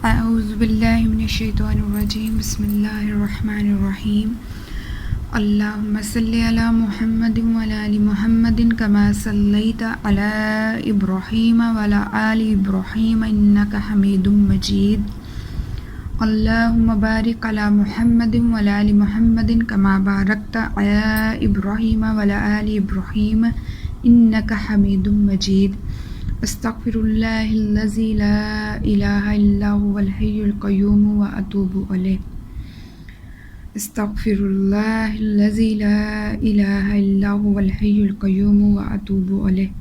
اعوذ باللہ من الشیطان الرجیم بسم اللہ الرحمن الرحیم اللہم صلی علی محمد وعلی آل محمد کما صلیت علی ابراہیم وعلی آل ابراہیم انک حمید مجید اللہم بارک علی محمد وعلی آل محمد کما بارکت علی ابراہیم وعلی آل ابراہیم انک حمید مجید استغفر اللہ الذی لا الہ الا هو الحی القیوم واتوب الیہ استغفر اللہ الذی لا الہ الا هو الحی القیوم واتوب الیہ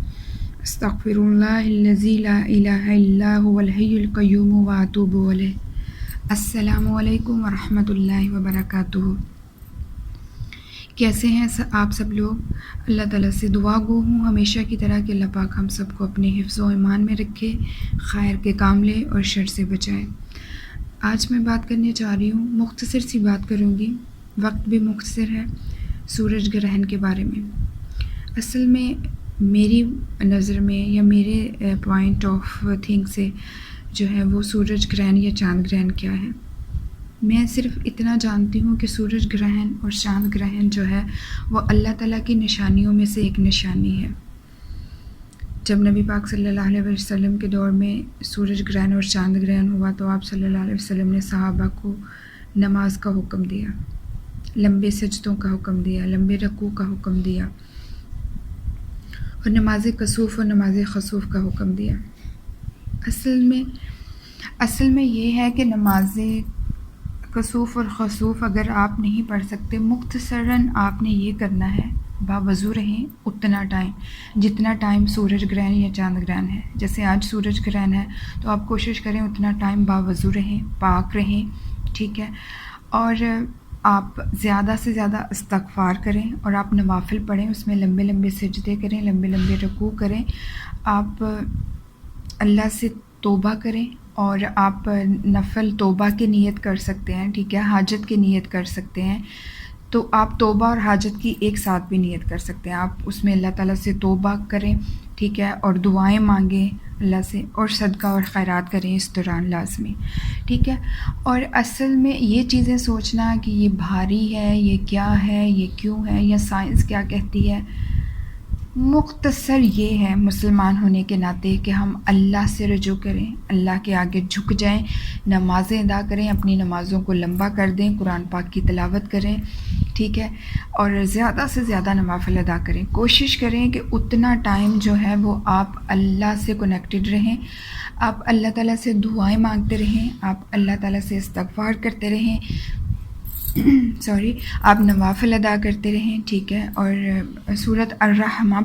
استغفر اللہ الذی لا الہ الا هو الحی القیوم واتوب الیہ۔ السلام علیکم ورحمۃ اللہ وبرکاتہ۔ کیسے ہیں آپ سب لوگ؟ اللہ تعالیٰ سے دعا گو ہوں ہمیشہ کی طرح کہ اللہ پاک ہم سب کو اپنے حفظ و ایمان میں رکھے، خیر کے کام لے اور شر سے بچائے۔ آج میں بات کرنے چاہ رہی ہوں، مختصر سی بات کروں گی، وقت بھی مختصر ہے، سورج گرہن کے بارے میں۔ اصل میں میری نظر میں یا میرے پوائنٹ آف تھنک سے جو ہے وہ سورج گرہن یا چاند گرہن کیا ہے۔ میں صرف اتنا جانتی ہوں کہ سورج گرہن اور چاند گرہن جو ہے وہ اللہ تعالیٰ کی نشانیوں میں سے ایک نشانی ہے۔ جب نبی پاک صلی اللہ علیہ وسلم کے دور میں سورج گرہن اور چاند گرہن ہوا تو آپ صلی اللہ علیہ وسلم نے صحابہ کو نماز کا حکم دیا، لمبے سجدوں کا حکم دیا، لمبے رکوع کا حکم دیا اور نماز کسوف اور نماز خسوف کا حکم دیا۔ اصل میں یہ ہے کہ نماز کسوف اور خسوف اگر آپ نہیں پڑھ سکتے، مختصراً آپ نے یہ کرنا ہے، باوضو رہیں اتنا ٹائم جتنا ٹائم سورج گرہن یا چاند گرہن ہے۔ جیسے آج سورج گرہن ہے تو آپ کوشش کریں اتنا ٹائم باوضو رہیں، پاک رہیں، ٹھیک ہے، اور آپ زیادہ سے زیادہ استغفار کریں اور آپ نوافل پڑھیں، اس میں لمبے لمبے سجدے کریں، لمبے لمبے رکوع کریں، آپ اللہ سے توبہ کریں اور آپ نفل توبہ کی نیت کر سکتے ہیں، ٹھیک ہے، حاجت کی نیت کر سکتے ہیں۔ تو آپ توبہ اور حاجت کی ایک ساتھ بھی نیت کر سکتے ہیں، آپ اس میں اللہ تعالیٰ سے توبہ کریں، ٹھیک ہے، اور دعائیں مانگیں اللہ سے، اور صدقہ اور خیرات کریں اس دوران لازمی، ٹھیک ہے۔ اور اصل میں یہ چیزیں سوچنا کہ یہ بھاری ہے، یہ کیا ہے، یہ کیوں ہے، یا سائنس کیا کہتی ہے، مختصر یہ ہے مسلمان ہونے کے ناطے کہ ہم اللہ سے رجوع کریں، اللہ کے آگے جھک جائیں، نمازیں ادا کریں، اپنی نمازوں کو لمبا کر دیں، قرآن پاک کی تلاوت کریں، ٹھیک ہے، اور زیادہ سے زیادہ نوافل ادا کریں۔ کوشش کریں کہ اتنا ٹائم جو ہے وہ آپ اللہ سے کنیکٹڈ رہیں، آپ اللہ تعالیٰ سے دعائیں مانگتے رہیں، آپ اللہ تعالیٰ سے استغفار کرتے رہیں، آپ نوافل ادا کرتے رہیں، ٹھیک ہے، اور سورۃ الرحمٰ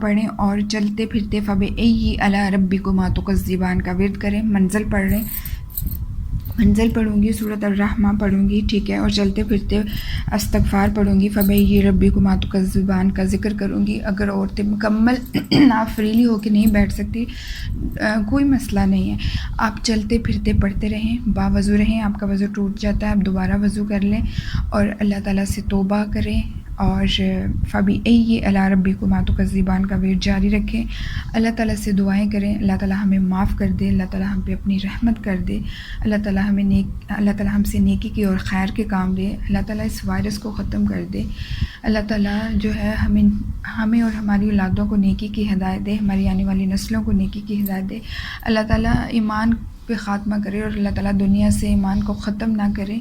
پڑھیں اور چلتے پھرتے فَبِأَيِّ آلَاءِ رَبِّكُمَا تُكَذِّبَانِ کا ورد کریں، منزل پڑھوں گی، سورۃ الرحمٰ پڑھوں گی، ٹھیک ہے، اور چلتے پھرتے استغفار پڑھوں گی، فَبِأَيِّ رَبِّكُمَا تُكَذِّبَانِ کا ذکر کروں گی۔ اگر عورتیں مکمل آپ فریلی ہو کے نہیں بیٹھ سکتی، کوئی مسئلہ نہیں ہے، آپ چلتے پھرتے پڑھتے رہیں، باوضو رہیں، آپ کا وضو ٹوٹ جاتا ہے آپ دوبارہ وضو کر لیں اور اللہ تعالیٰ سے توبہ کریں اور فَبِأَيِّ آلَاءِ رَبِّكُمَا تُكَذِّبَانِ کا ورد جاری رکھیں، اللہ تعالیٰ سے دعائیں کریں، اللہ تعالیٰ ہمیں معاف کر دے، اللہ تعالیٰ ہم پہ اپنی رحمت کر دے، اللہ تعالیٰ ہم سے نیکی کی اور خیر کے کام دے، اللہ تعالیٰ اس وائرس کو ختم کر دے، اللہ تعالیٰ جو ہے ہمیں اور ہماری اولادوں کو نیکی کی ہدایت دے، ہماری آنے والی نسلوں کو نیکی کی ہدایت دے، اللہ تعالیٰ ایمان پہ خاتمہ کرے اور اللہ تعالیٰ دنیا سے ایمان کو ختم نہ کرے۔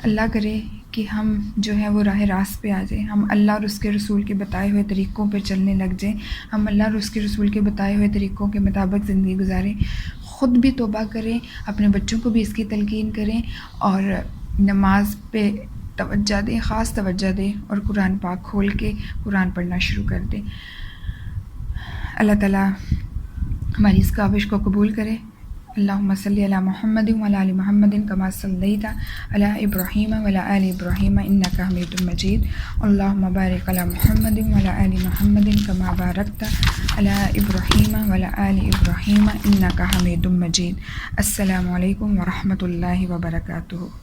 اللہ کرے کہ ہم جو ہے وہ راہ راست پہ آ جائیں، ہم اللہ اور اس کے رسول کے بتائے ہوئے طریقوں پہ چلنے لگ جائیں، ہم اللہ اور اس کے رسول کے بتائے ہوئے طریقوں کے مطابق زندگی گزاریں، خود بھی توبہ کریں، اپنے بچوں کو بھی اس کی تلقین کریں اور نماز پہ توجہ دیں، خاص توجہ دیں اور قرآن پاک کھول کے قرآن پڑھنا شروع کر دیں۔ اللہ تعالیٰ ہماری اس کاوش کو قبول کرے۔ اللہم صلی علی محمد وعلی آل محمد کما صلیت علی ابراہیم وعلی آل ابراہیم انک حمید مجید۔ اللہم بارک علی محمد وعلی آل محمد کما بارکت علی ابراہیم وعلی آل ابراہیم انک حمید مجید۔ السلام علیکم ورحمۃ اللہ وبرکاتہ۔